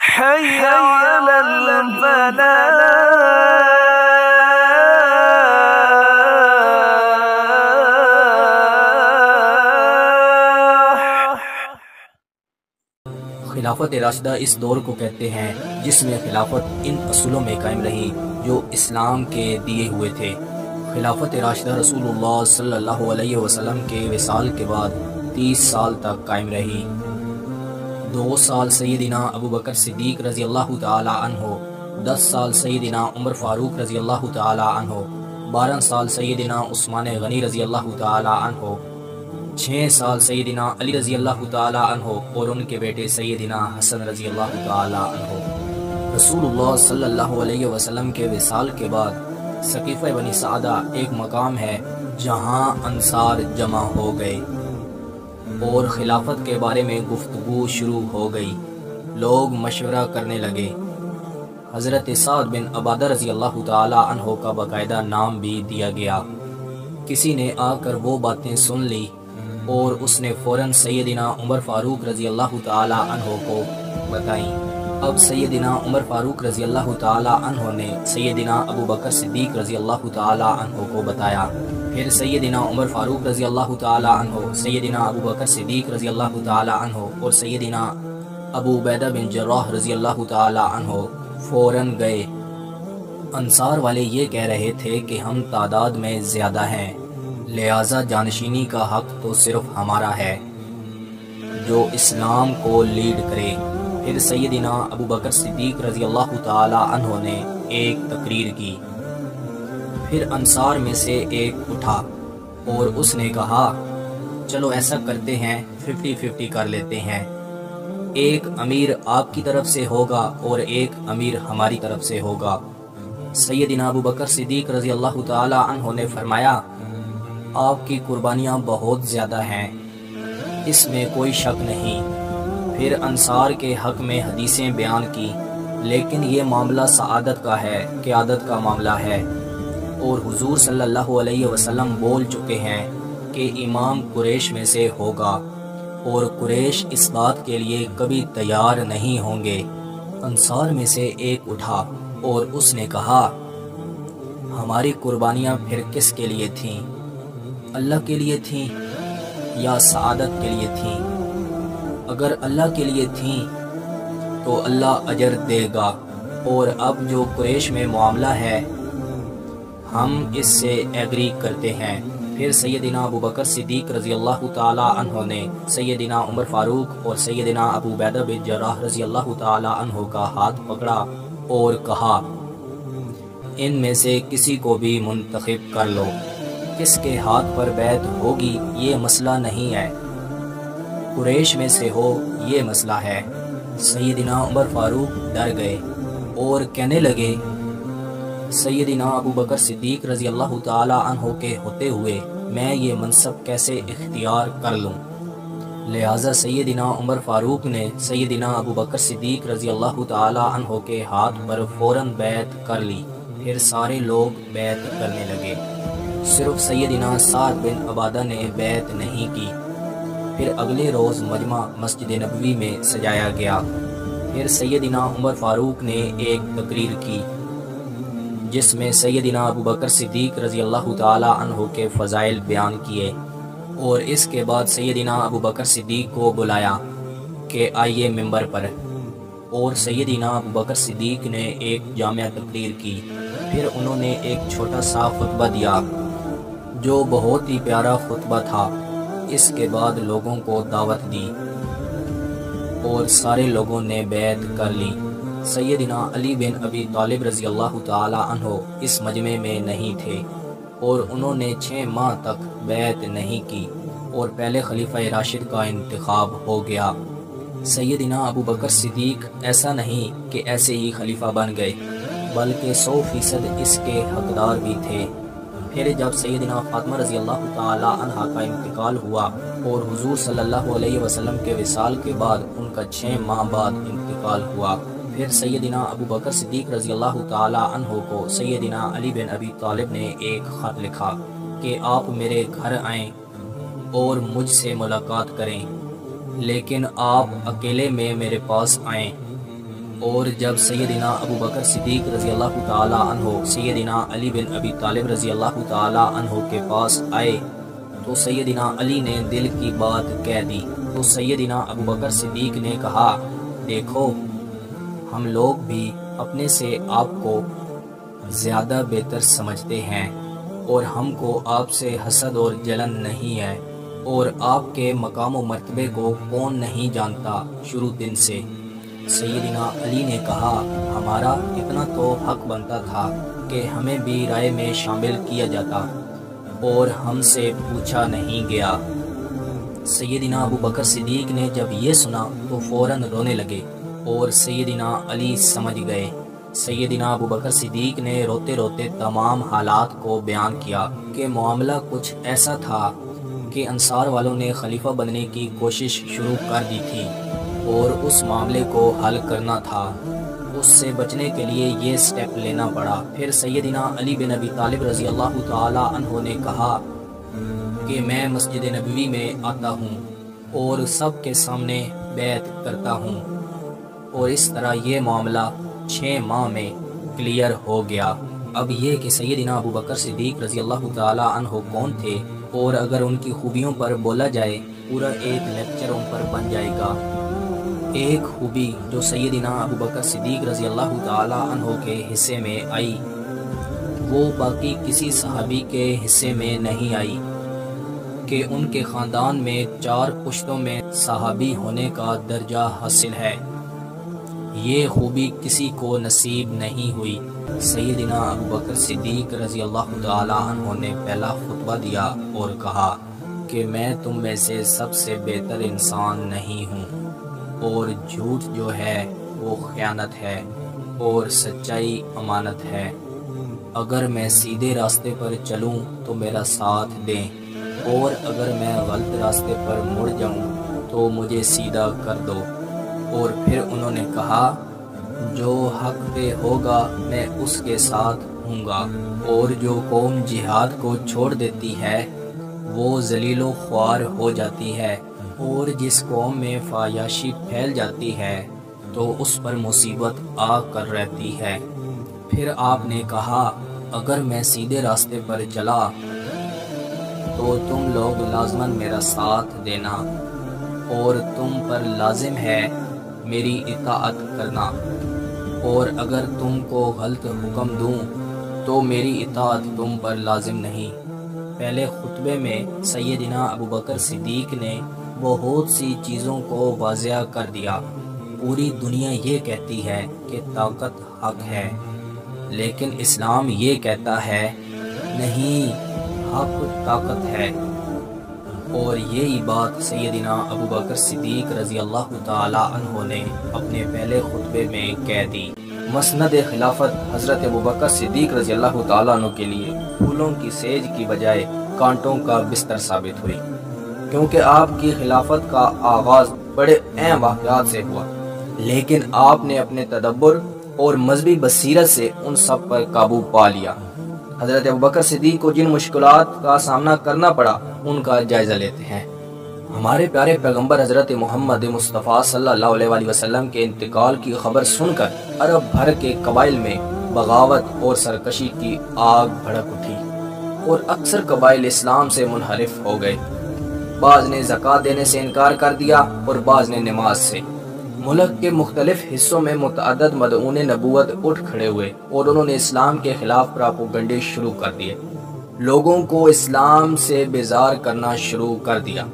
حي على الفلاح. خلافت راشدہ اس دور کو کہتے ہیں جس میں خلافت ان اصولوں میں قائم رہی جو اسلام کے دیے ہوئے تھے۔ خلافت راشدہ رسول اللہ صلی اللہ علیہ وسلم کے وصال کے بعد 30 سال تک قائم رہی۔ 2 سال سیدنا ابو بکر صدیق رضی اللہ تعالی عنہ، 10 سال سیدنا عمر فاروق رضی اللہ تعالی عنہ، 12 سال سیدنا عثمان غنی رضی اللہ تعالی عنہ، 6 سال سیدنا علی رضی اللہ تعالی عنہ اور ان کے بیٹے سیدنا حسن رضی اللہ تعالی عنہ۔ رسول اللہ صلی اللہ علیہ وسلم کے وصال کے بعد سقیفہ بنی سعدہ ایک مقام ہے جہاں انصار جمع ہو گئے اور خلافت کے بارے میں گفتگو شروع ہو گئی۔ لوگ مشورہ کرنے لگے۔ حضرت سعد بن عبادہ رضی اللہ تعالی عنہ کا باقاعدہ نام بھی دیا گیا۔ کسی نے آ کر وہ باتیں سن لی اور اس نے فوراً سیدنا عمر فاروق رضی اللہ تعالی عنہ کو بتائیں۔ اب سیدنا عمر فاروق رضی اللہ تعالی عنہ نے سیدنا ابو بکر صدیق رضی اللہ تعالی عنہ کو بتایا۔ پھر سیدنا عمر فاروق رضی اللہ تعالی عنہ، سیدنا ابو بکر صدیق رضی اللہ تعالی عنہ اور سیدنا ابو عبیدہ بن جراح رضی اللہ تعالی عنہ فوراً گئے۔ انصار والے یہ کہہ رہے تھے کہ ہم تعداد میں زیادہ ہیں، لہٰذا جانشینی کا حق تو صرف ہمارا ہے، جو اسلام کو لیڈ کرے۔ پھر سیدنا ابو بکر صدیق رضی اللہ تعالی عنہ نے ایک تقریر کی۔ پھر انصار میں سے ایک اٹھا اور اس نے کہا چلو ایسا کرتے ہیں 50-50 کر لیتے ہیں، ایک امیر آپ کی طرف سے ہوگا اور ایک امیر ہماری طرف سے ہوگا۔ سیدنا ابو بکر صدیق رضی اللہ تعالی عنہ نے فرمایا آپ کی قربانیاں بہت زیادہ ہیں، اس میں کوئی شک نہیں۔ پھر انصار کے حق میں حدیثیں بیان کی، لیکن یہ معاملہ سعادت کا ہے، قیادت کا معاملہ ہے، اور حضور صلی اللہ علیہ وسلم بول چکے ہیں کہ امام قریش میں سے ہوگا اور قریش اس بات کے لیے کبھی تیار نہیں ہوں گے۔ انصار میں سے ایک اٹھا اور اس نے کہا ہماری قربانیاں پھر کس کے لیے تھیں؟ اللہ کے لیے تھیں یا سعادت کے لیے تھیں؟ اگر اللہ کے لیے تھیں تو اللہ اجر دے گا، اور اب جو قریش میں معاملہ ہے ہم اس سے ایگری کرتے ہیں۔ پھر سیدنا ابو بکر صدیق رضی اللہ تعالی عنہ نے سیدنا عمر فاروق اور سیدنا ابو عبیدہ بن جراح رضی اللہ تعالی عنہ کا ہاتھ پکڑا اور کہا ان میں سے کسی کو بھی منتخب کر لو، کس کے ہاتھ پر بیعت ہوگی یہ مسئلہ نہیں ہے، قریش میں سے ہو یہ مسئلہ ہے۔ سیدنا عمر فاروق ڈر گئے اور کہنے لگے سیدنا ابو بکر صدیق رضی اللہ تعالی عنہ کے ہوتے ہوئے میں یہ منصب کیسے اختیار کر لوں؟ لہٰذا سیدنا عمر فاروق نے سیدنا ابو بکر صدیق رضی اللہ تعالی عنہ کے ہاتھ پر فوراً بیعت کر لی۔ پھر سارے لوگ بیعت کرنے لگے، صرف سیدنا سعد بن عبادہ نے بیعت نہیں کی۔ پھر اگلے روز مجمع مسجد نبوی میں سجایا گیا۔ پھر سیدنا عمر فاروق نے ایک تقریر کی جس میں سیدنا ابو بکر صدیق رضی اللہ تعالی عنہ کے فضائل بیان کیے، اور اس کے بعد سیدنا ابو بکر صدیق کو بلایا کہ آئیے ممبر پر، اور سیدنا ابو بکر صدیق نے ایک جامع تقریر کی۔ پھر انہوں نے ایک چھوٹا سا خطبہ دیا جو بہت ہی پیارا خطبہ تھا۔ اس کے بعد لوگوں کو دعوت دی اور سارے لوگوں نے بیعت کر لی۔ سیدنا علی بن ابی طالب رضی اللہ تعالی عنہ اس مجمع میں نہیں تھے اور انہوں نے 6 ماہ تک بیعت نہیں کی اور پہلے خلیفہ راشد کا انتخاب ہو گیا۔ سیدنا ابو بکر صدیق ایسا نہیں کہ ایسے ہی خلیفہ بن گئے، بلکہ 100% اس کے حقدار بھی تھے۔ پھر جب سیدنا فاطمہ رضی اللہ تعالی عنہ کا انتقال ہوا اور حضور صلی اللہ علیہ وسلم کے وصال کے بعد ان کا 6 ماہ بعد انتقال ہوا، پھر سیدنا ابو بکر صدیق رضی اللہ تعالی عنہ کو سیدنا علی بن ابی طالب نے ایک خط لکھا کہ آپ میرے گھر آئیں اور مجھ سے ملاقات کریں، لیکن آپ اکیلے میں میرے پاس آئیں۔ اور جب سیدنا ابو بکر صدیق رضی اللہ تعالی عنہ سیدنا علی بن ابی طالب رضی اللہ تعالی عنہ کے پاس آئے تو سیدنا علی نے دل کی بات کہہ دی تو سیدنا ابو بکر صدیق نے کہا، دیکھو ہم لوگ بھی اپنے سے آپ کو زیادہ بہتر سمجھتے ہیں اور ہم کو آپ سے حسد اور جلن نہیں ہے، اور آپ کے مقام و مرتبے کو کون نہیں جانتا شروع دن سے۔ سیدنا علی نے کہا، ہمارا اتنا تو حق بنتا تھا کہ ہمیں بھی رائے میں شامل کیا جاتا اور ہم سے پوچھا نہیں گیا۔ سیدنا ابو بکر صدیق نے جب یہ سنا تو فوراً رونے لگے اور سیدنا علی سمجھ گئے۔ سیدنا ابو بکر صدیق نے روتے روتے تمام حالات کو بیان کیا کہ معاملہ کچھ ایسا تھا کہ انصار والوں نے خلیفہ بننے کی کوشش شروع کر دی تھی اور اس معاملے کو حل کرنا تھا، اس سے بچنے کے لیے یہ سٹیپ لینا پڑا۔ پھر سیدنا علی بن ابی طالب رضی اللہ تعالی عنہ نے کہا کہ میں مسجد نبوی میں آتا ہوں اور سب کے سامنے بیعت کرتا ہوں، اور اس طرح یہ معاملہ 6 ماہ میں کلیئر ہو گیا۔ اب یہ کہ سیدنا ابو بکر صدیق رضی اللہ تعالی عنہ کون تھے، اور اگر ان کی خوبیوں پر بولا جائے پورا ایک لیکچر ان پر بن جائے گا۔ ایک خوبی جو سیدنا ابو بکر صدیق رضی اللہ تعالی عنہ کے حصے میں آئی وہ باقی کسی صحابی کے حصے میں نہیں آئی کہ ان کے خاندان میں 4 پشتوں میں صحابی ہونے کا درجہ حاصل ہے۔ یہ خوبی کسی کو نصیب نہیں ہوئی۔ سیدنا ابو بکر صدیق رضی اللہ تعالی عنہ نے پہلا خطبہ دیا اور کہا کہ میں تم میں سے سب سے بہتر انسان نہیں ہوں، اور جھوٹ جو ہے وہ خیانت ہے اور سچائی امانت ہے۔ اگر میں سیدھے راستے پر چلوں تو میرا ساتھ دیں، اور اگر میں غلط راستے پر مڑ جاؤں تو مجھے سیدھا کر دو۔ اور پھر انہوں نے کہا، جو حق پہ ہوگا میں اس کے ساتھ ہوں گا، اور جو قوم جہاد کو چھوڑ دیتی ہے وہ ذلیل و خوار ہو جاتی ہے، اور جس قوم میں فحاشی پھیل جاتی ہے تو اس پر مصیبت آ کر رہتی ہے۔ پھر آپ نے کہا، اگر میں سیدھے راستے پر چلا تو تم لوگ لازماً میرا ساتھ دینا، اور تم پر لازم ہے میری اطاعت کرنا، اور اگر تم کو غلط حکم دوں تو میری اطاعت تم پر لازم نہیں۔ پہلے خطبے میں سیدنا ابو بکر صدیق نے بہت سی چیزوں کو واضح کر دیا۔ پوری دنیا یہ کہتی ہے کہ طاقت حق ہے، لیکن اسلام یہ کہتا ہے نہیں، حق طاقت ہے۔ اور یہی بات سیدنا ابو بکر صدیق رضی اللہ تعالی عنہ نے اپنے پہلے خطبے میں کہہ دی۔ مسند خلافت حضرت ابو بکر صدیق رضی اللہ تعالی عنہ کے لیے پھولوں کی سیج کی بجائے کانٹوں کا بستر ثابت ہوئی، کیونکہ آپ کی خلافت کا آغاز بڑے اہم واقعات سے ہوا، لیکن آپ نے اپنے تدبر اور مذہبی بصیرت سے ان سب پر قابو پا لیا۔ حضرت ابوبکر صدیق کو جن مشکلات کا سامنا کرنا پڑا ان کا جائزہ لیتے ہیں۔ ہمارے پیارے پیغمبر حضرت محمد مصطفیٰ صلی اللہ علیہ وآلہ وسلم کے انتقال کی خبر سن کر عرب بھر کے قبائل میں بغاوت اور سرکشی کی آگ بھڑک اٹھی، اور اکثر قبائل اسلام سے منحرف ہو گئے۔ بعض نے زکوٰۃ دینے سے انکار کر دیا اور بعض نے نماز سے۔ ملک کے مختلف حصوں میں متعدد مدعون نبوت اٹھ کھڑے ہوئے اور انہوں نے اسلام کے خلاف پراپوگنڈے شروع کر دیے، لوگوں کو اسلام سے بیزار کرنا شروع کر دیا۔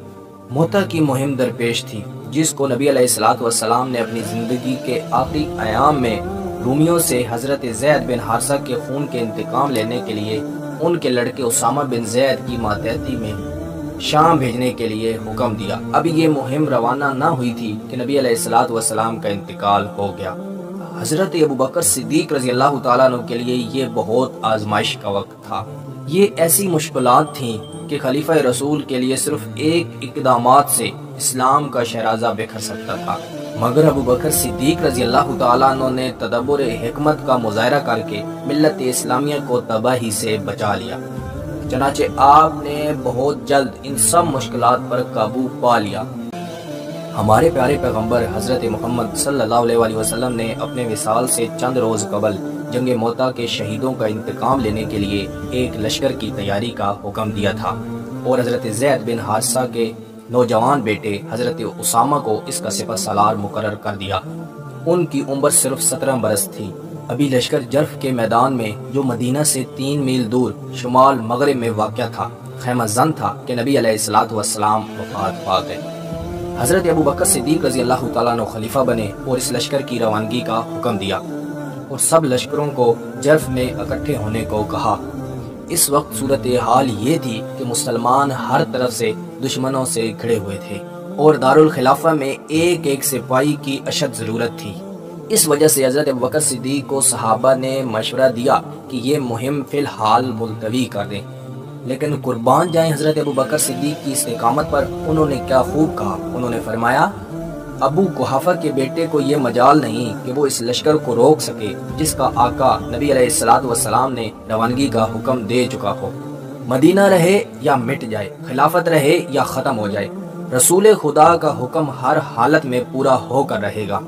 موتا کی مہم درپیش تھی، جس کو نبی علیہ الصلوۃ والسلام نے اپنی زندگی کے آخری ایام میں رومیوں سے حضرت زید بن حارثہ کے خون کے انتقام لینے کے لیے ان کے لڑکے اسامہ بن زید کی ماتحتی میں شام بھیجنے کے لیے حکم دیا۔ اب یہ مہم روانہ نہ ہوئی تھی کہ نبی علیہ الصلوۃ والسلام کا انتقال ہو گیا۔ حضرت ابوبکر صدیق رضی اللہ تعالیٰ عنہ کے لیے یہ بہت آزمائش کا وقت تھا۔ یہ ایسی مشکلات تھیں کہ خلیفہ رسول کے لیے صرف ایک اقدامات سے اسلام کا شہرازہ بکھر سکتا تھا، مگر ابوبکر صدیق رضی اللہ تعالیٰ عنہ نے تدبر حکمت کا مظاہرہ کر کے ملت اسلامیہ کو تباہی سے بچا لیا۔ چنانچہ آپ نے بہت جلد ان سب مشکلات پر قابو پا لیا۔ ہمارے پیارے پیغمبر حضرت محمد صلی اللہ علیہ وسلم نے اپنے وصال سے چند روز قبل جنگ موتا کے شہیدوں کا انتقام لینے کے لیے ایک لشکر کی تیاری کا حکم دیا تھا، اور حضرت زید بن حارثہ کے نوجوان بیٹے حضرت اسامہ کو اس کا سپہ سالار مقرر کر دیا۔ ان کی عمر صرف 17 برس تھی۔ ابھی لشکر جرف کے میدان میں، جو مدینہ سے 3 میل دور شمال مغرب میں واقع تھا، خیمہ زن تھا کہ نبی علیہ السلام وفات پا گئے۔ حضرت ابو بکر صدیق رضی اللہ تعالیٰ عنہ خلیفہ بنے اور اس لشکر کی روانگی کا حکم دیا اور سب لشکروں کو جرف میں اکٹھے ہونے کو کہا۔ اس وقت صورتحال یہ تھی کہ مسلمان ہر طرف سے دشمنوں سے گھرے ہوئے تھے اور دارالخلافہ میں ایک ایک سپاہی کی اشد ضرورت تھی۔ اس وجہ سے حضرت ابو بکر صدیق کو صحابہ نے مشورہ دیا کہ یہ مہم فی الحال ملتوی کر دیں، لیکن قربان جائیں حضرت ابو بکر صدیق کی استقامت پر۔ انہوں نے کیا خوب کہا، انہوں نے فرمایا، ابو قحافہ کے بیٹے کو یہ مجال نہیں کہ وہ اس لشکر کو روک سکے جس کا آقا نبی علیہ السلام نے روانگی کا حکم دے چکا ہو۔ مدینہ رہے یا مٹ جائے، خلافت رہے یا ختم ہو جائے، رسول خدا کا حکم ہر حالت میں پورا ہو کر رہے گا۔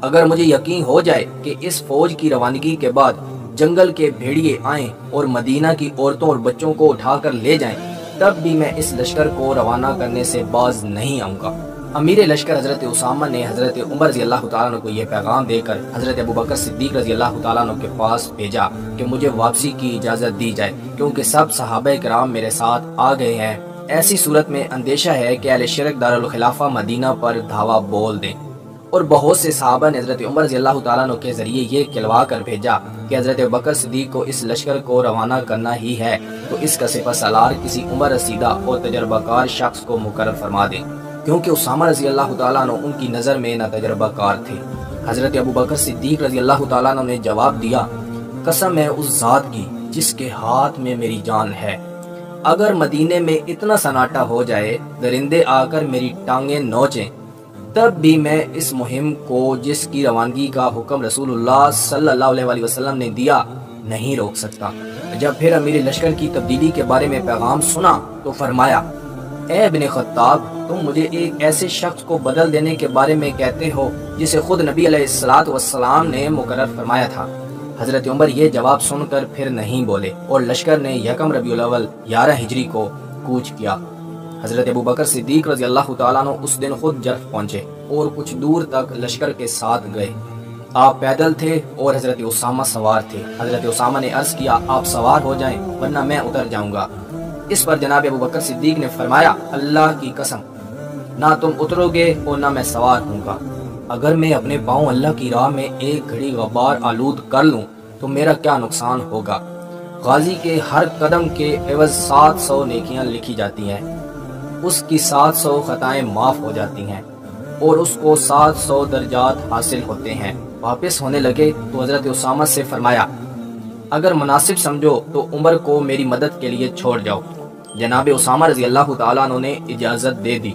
اگر مجھے یقین ہو جائے کہ اس فوج کی روانگی کے بعد جنگل کے بھیڑیے آئیں اور مدینہ کی عورتوں اور بچوں کو اٹھا کر لے جائیں، تب بھی میں اس لشکر کو روانہ کرنے سے باز نہیں آؤں گا۔ امیر لشکر حضرت اسامہ نے حضرت عمر رضی اللہ تعالیٰ عنہ کو یہ پیغام دے کر حضرت ابو بکر صدیق رضی اللہ تعالیٰ عنہ کے پاس بھیجا کہ مجھے واپسی کی اجازت دی جائے، کیونکہ سب صحابہ کرام میرے ساتھ آ گئے ہیں۔ ایسی صورت میں اندیشہ ہے کہ اہل شرک دارالخلافہ مدینہ پر دھاوا بول دیں۔ اور بہت سے صحابہ نے حضرت عمر رضی اللہ تعالیٰ عنہ کے ذریعے یہ کہلوا کر بھیجا کہ حضرت ابوبکر صدیق کو اس لشکر کو روانہ کرنا ہی ہے تو اس کا سپہ سالار کسی عمر رسیدہ اور تجربہ کار شخص کو مقرر فرما دیں، کیونکہ اسامہ رضی اللہ تعالیٰ عنہ ان کی نظر میں نہ تجربہ کار تھے۔ حضرت ابوبکر صدیق رضی اللہ تعالیٰ عنہ نے جواب دیا، قسم ہے اس ذات کی جس کے ہاتھ میں میری جان ہے، اگر مدینے میں اتنا سناٹا ہو جائے، درندے آ کر میری ٹانگیں نوچیں، تب بھی میں اس مہم کو جس کی روانگی کا حکم رسول اللہ صلی اللہ علیہ وسلم نے دیا نہیں روک سکتا۔ جب پھر امیر لشکر کی تبدیلی کے بارے میں پیغام سنا تو فرمایا، اے ابن خطاب، تم مجھے ایک ایسے شخص کو بدل دینے کے بارے میں کہتے ہو جسے خود نبی علیہ السلام نے مقرر فرمایا تھا۔ حضرت عمر یہ جواب سن کر پھر نہیں بولے اور لشکر نے 1 ربیع الاول 11 ہجری کو کوچ کیا۔ حضرت ابوبکر صدیق رضی اللہ تعالیٰ عنہ اس دن خود جرف پہنچے اور کچھ دور تک لشکر کے ساتھ گئے۔ آپ پیدل تھے اور حضرت اسامہ سوار تھے۔ حضرت اسامہ نے عرض کیا، آپ سوار ہو جائیں ورنہ میں اتر جاؤں گا۔ اس پر جناب ابوبکر صدیق نے فرمایا، اللہ کی قسم، نہ تم اترو گے اور نہ میں سوار ہوں گا۔ اگر میں اپنے پاؤں اللہ کی راہ میں ایک گھڑی غبار آلود کر لوں تو میرا کیا نقصان ہوگا؟ غازی کے ہر قدم کے عوض 700 نیکیاں لکھی جاتی ہیں، اس کی 700 خطائیں معاف ہو جاتی ہیں اور اس کو 700 درجات حاصل ہوتے ہیں۔ واپس ہونے لگے تو حضرت اسامہ سے فرمایا، اگر مناسب سمجھو تو عمر کو میری مدد کے لیے چھوڑ جاؤ۔ جناب اسامہ رضی اللہ تعالیٰ عنہ نے اجازت دے دی۔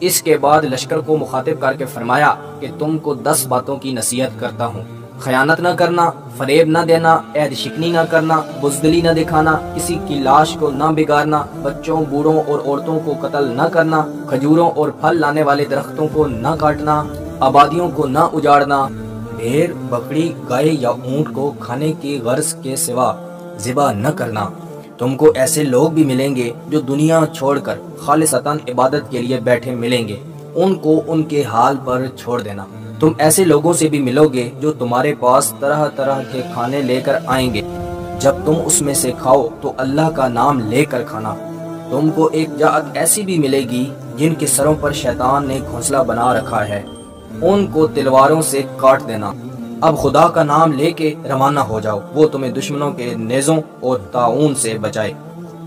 اس کے بعد لشکر کو مخاطب کر کے فرمایا کہ تم کو 10 باتوں کی نصیحت کرتا ہوں، خیانت نہ کرنا، فریب نہ دینا، عہد شکنی نہ کرنا، بزدلی نہ دکھانا، کسی کی لاش کو نہ بگاڑنا، بچوں، بوڑھوں اور عورتوں کو قتل نہ کرنا، کھجوروں اور پھل لانے والے درختوں کو نہ کاٹنا، آبادیوں کو نہ اجاڑنا، بھیڑ، بکری، گائے یا اونٹ کو کھانے کی غرض کے سوا ذبح نہ کرنا۔ تم کو ایسے لوگ بھی ملیں گے جو دنیا چھوڑ کر خالصتاً عبادت کے لیے بیٹھے ملیں گے، ان کو ان کے حال پر چھوڑ دینا۔ تم ایسے لوگوں سے بھی ملو گے جو تمہارے پاس طرح طرح کے کھانے لے کر آئیں گے، جب تم اس میں سے کھاؤ تو اللہ کا نام لے کر کھانا۔ تم کو ایک جماعت ایسی بھی ملے گی جن کے سروں پر شیطان نے گھونسلہ بنا رکھا ہے، ان کو تلواروں سے کاٹ دینا۔ اب خدا کا نام لے کے روانہ ہو جاؤ، وہ تمہیں دشمنوں کے نیزوں اور طاعون سے بچائے۔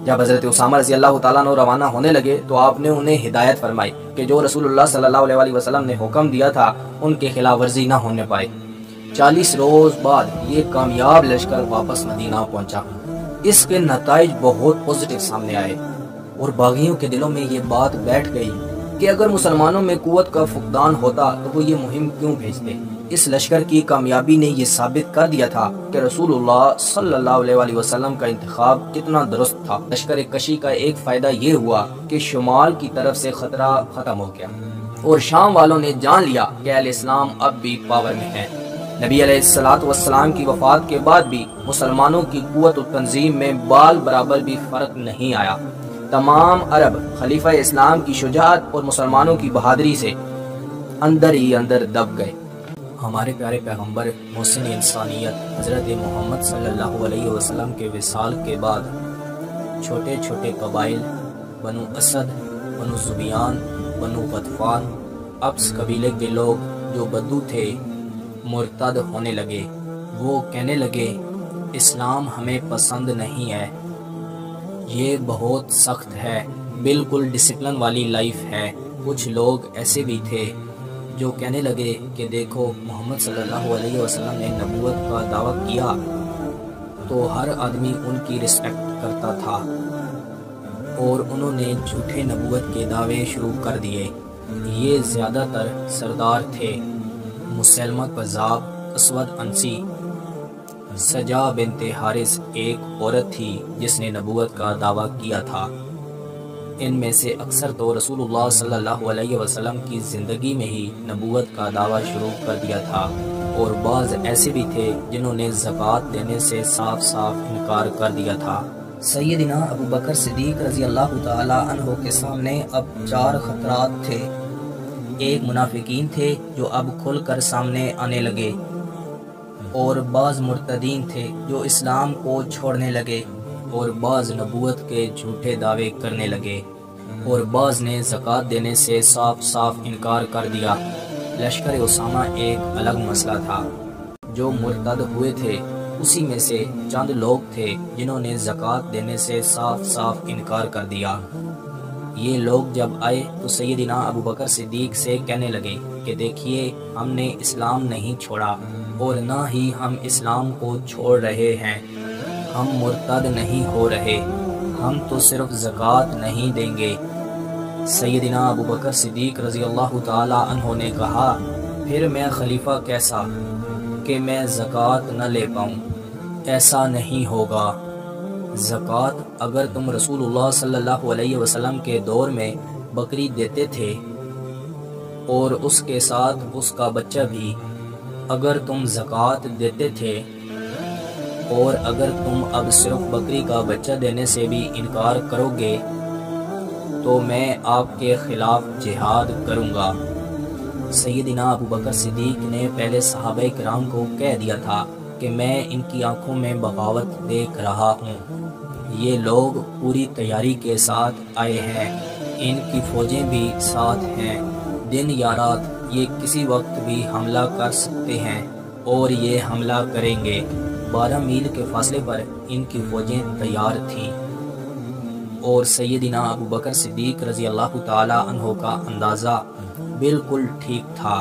جب حضرت اسامہ رضی اللہ تعالیٰ عنہ روانہ ہونے لگے تو آپ نے انہیں ہدایت فرمائی کہ جو رسول اللہ صلی اللہ علیہ وسلم نے حکم دیا تھا ان کے خلاف ورزی نہ ہونے پائے۔ 40 روز بعد یہ کامیاب لشکر واپس مدینہ پہنچا۔ اس کے نتائج بہت پازیٹیو سامنے آئے اور باغیوں کے دلوں میں یہ بات بیٹھ گئی کہ اگر مسلمانوں میں قوت کا فقدان ہوتا تو وہ یہ مہم کیوں بھیجتے۔ اس لشکر کی کامیابی نے یہ ثابت کر دیا تھا کہ رسول اللہ صلی اللہ علیہ وسلم کا انتخاب کتنا درست تھا۔ لشکر کشی کا ایک فائدہ یہ ہوا کہ شمال کی طرف سے خطرہ ختم ہو گیا اور شام والوں نے جان لیا کہ اہل اسلام اب بھی پاور میں ہیں۔ نبی علیہ السلام کی وفات کے بعد بھی مسلمانوں کی قوت و تنظیم میں بال برابر بھی فرق نہیں آیا۔ تمام عرب خلیفہ اسلام کی شجاعت اور مسلمانوں کی بہادری سے اندر ہی اندر دب گئے۔ ہمارے پیارے پیغمبر محسن انسانیت حضرت محمد صلی اللہ علیہ وسلم کے وصال کے بعد چھوٹے چھوٹے قبائل بنو اسد، بنو زبیان، بنو غطفان، ابس قبیلے کے لوگ جو بدو تھے مرتد ہونے لگے۔ وہ کہنے لگے اسلام ہمیں پسند نہیں ہے، یہ بہت سخت ہے، بالکل ڈسپلن والی لائف ہے۔ کچھ لوگ ایسے بھی تھے جو کہنے لگے کہ دیکھو محمد صلی اللہ علیہ وسلم نے نبوت کا دعویٰ کیا تو ہر آدمی ان کی رسپیکٹ کرتا تھا، اور انہوں نے جھوٹے نبوت کے دعوے شروع کر دیے۔ یہ زیادہ تر سردار تھے، مسلمہ کذاب، اسود انسی، سجا بنت حارث ایک عورت تھی جس نے نبوت کا دعویٰ کیا تھا۔ ان میں سے اکثر تو رسول اللہ صلی اللہ علیہ وسلم کی زندگی میں ہی نبوت کا دعویٰ شروع کر دیا تھا، اور بعض ایسے بھی تھے جنہوں نے زکوٰۃ دینے سے صاف صاف انکار کر دیا تھا۔ سیدنا ابو بکر صدیق رضی اللہ تعالی عنہ کے سامنے اب 4 خطرات تھے۔ ایک منافقین تھے جو اب کھل کر سامنے آنے لگے، اور بعض مرتدین تھے جو اسلام کو چھوڑنے لگے، اور بعض نبوت کے جھوٹے دعوے کرنے لگے، اور بعض نے زکوٰۃ دینے سے صاف صاف انکار کر دیا۔ لشکر اسامہ ایک الگ مسئلہ تھا۔ جو مرتد ہوئے تھے اسی میں سے چند لوگ تھے جنہوں نے زکوٰۃ دینے سے صاف صاف انکار کر دیا۔ یہ لوگ جب آئے تو سیدنا ابو بکر صدیق سے کہنے لگے کہ دیکھیے ہم نے اسلام نہیں چھوڑا، اور نہ ہی ہم اسلام کو چھوڑ رہے ہیں، ہم مرتد نہیں ہو رہے، ہم تو صرف زکوٰۃ نہیں دیں گے۔ سیدنا ابو بکر صدیق رضی اللہ تعالی عنہ نے کہا پھر میں خلیفہ کیسا کہ میں زکوٰۃ نہ لے پاؤں؟ ایسا نہیں ہوگا۔ زکوٰۃ اگر تم رسول اللہ صلی اللہ علیہ وسلم کے دور میں بکری دیتے تھے اور اس کے ساتھ اس کا بچہ بھی، اگر تم زکوٰۃ دیتے تھے، اور اگر تم اب صرف بکری کا بچہ دینے سے بھی انکار کرو گے تو میں آپ کے خلاف جہاد کروں گا۔ سیدنا ابو بکر صدیق نے پہلے صحابہ کرام کو کہہ دیا تھا کہ میں ان کی آنکھوں میں بغاوت دیکھ رہا ہوں، یہ لوگ پوری تیاری کے ساتھ آئے ہیں، ان کی فوجیں بھی ساتھ ہیں، دن یا رات یہ کسی وقت بھی حملہ کر سکتے ہیں، اور یہ حملہ کریں گے۔ 12 میل کے فاصلے پر ان کی فوجیں تیار تھیں، اور سیدنا ابو بکر صدیق رضی اللہ تعالی عنہ کا اندازہ بالکل ٹھیک تھا۔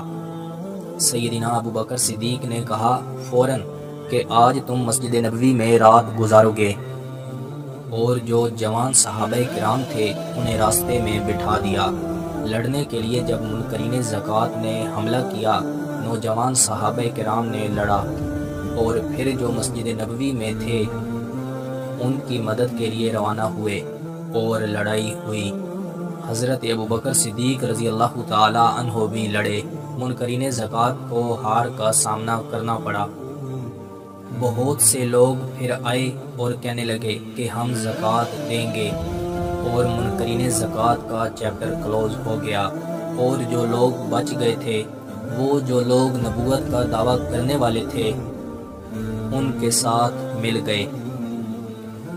سیدنا ابو بکر صدیق نے کہا فوراً کہ آج تم مسجد نبوی میں رات گزارو گے، اور جو جوان صحابہ کرام تھے انہیں راستے میں بٹھا دیا۔ لڑنے کے لیے جب منکرین زکوٰۃ نے حملہ کیا، نوجوان صحابہ کرام نے لڑا، اور پھر جو مسجد نبوی میں تھے ان کی مدد کے لیے روانہ ہوئے، اور لڑائی ہوئی۔ حضرت ابو بکر صدیق رضی اللہ تعالی عنہ بھی لڑے، منکرین زکوٰۃ کو ہار کا سامنا کرنا پڑا۔ بہت سے لوگ پھر آئے اور کہنے لگے کہ ہم زکوٰۃ دیں گے، اور منکرین زکوٰۃ کا چیپٹر کلوز ہو گیا، اور جو لوگ بچ گئے تھے، وہ جو لوگ نبوت کا دعویٰ کرنے والے تھے ان کے ساتھ مل گئے۔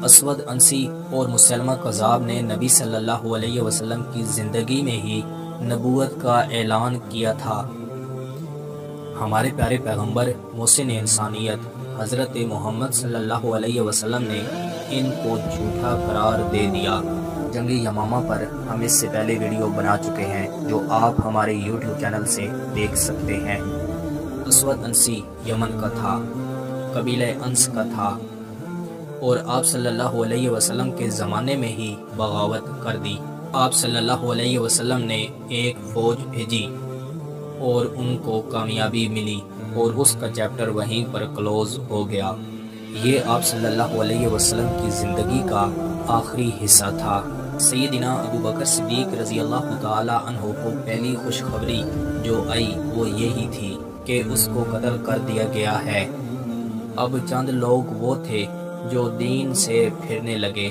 اسود انسی اور مسلمہ کذاب نے نبی صلی اللہ علیہ وسلم کی زندگی میں ہی نبوت کا اعلان کیا تھا۔ ہمارے پیارے پیغمبر محسن انسانیت حضرت محمد صلی اللہ علیہ وسلم نے ان کو جھوٹا قرار دے دیا۔ جنگ یمامہ پر ہم اس سے پہلے ویڈیو بنا چکے ہیں جو آپ ہمارے یوٹیوب چینل سے دیکھ سکتے ہیں۔ اسود انسی یمن کا تھا، قبیلہ انس کا تھا، اور آپ صلی اللہ علیہ وسلم کے زمانے میں ہی بغاوت کر دی۔ آپ صلی اللہ علیہ وسلم نے ایک فوج بھیجی اور ان کو کامیابی ملی، اور اس کا چیپٹر وہیں پر کلوز ہو گیا۔ یہ آپ صلی اللہ علیہ وسلم کی زندگی کا آخری حصہ تھا۔ سیدنا ابو بکر صدیق رضی اللہ تعالی عنہ کو پہلی خوشخبری جو آئی وہ یہی تھی کہ اس کو قتل کر دیا گیا ہے۔ اب چند لوگ وہ تھے جو دین سے پھرنے لگے۔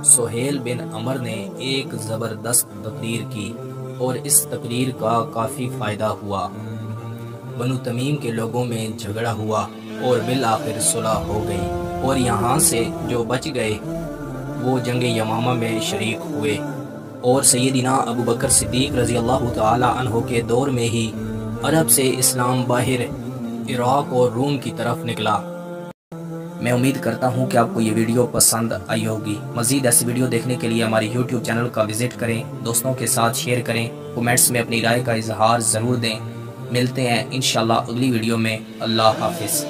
سہیل بن عمر نے ایک زبردست تقریر کی اور اس تقریر کا کافی فائدہ ہوا۔ بنو تمیم کے لوگوں میں جھگڑا ہوا اور بالآخر صلح ہو گئی، اور یہاں سے جو بچ گئے وہ جنگ یمامہ میں شریک ہوئے، اور سیدنا ابو بکر صدیق رضی اللہ تعالی عنہ کے دور میں ہی عرب سے اسلام باہر عراق اور روم کی طرف نکلا۔ میں امید کرتا ہوں کہ آپ کو یہ ویڈیو پسند آئی ہوگی۔ مزید ایسی ویڈیو دیکھنے کے لیے ہماری یوٹیوب چینل کا وزٹ کریں، دوستوں کے ساتھ شیئر کریں، کومنٹس میں اپنی رائے کا اظہار ضرور دیں۔ ملتے ہیں انشاءاللہ اگلی ویڈیو میں۔ اللہ حافظ۔